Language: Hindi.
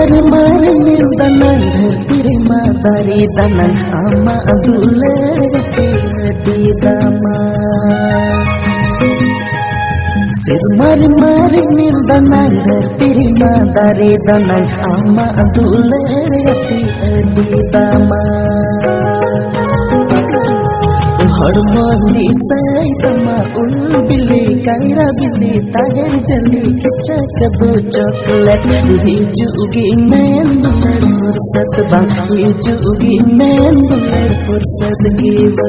मारे मारे मिल दनन धरती रे मातारी दनन आमा दुलड़ती दी दामा सिर मारे मारे मिल दनन धरती रे मातारी दनन आमा दुलड़ती दी दामा हरमोनी साई तमा उल बिल्ली कायरा बिल्ली तागर जली किचा कबो चॉकलेट हिजुगी मैन बुलड़ फुर्सत बा हिजुगी मैन बुलड़ फुर्सत की बा।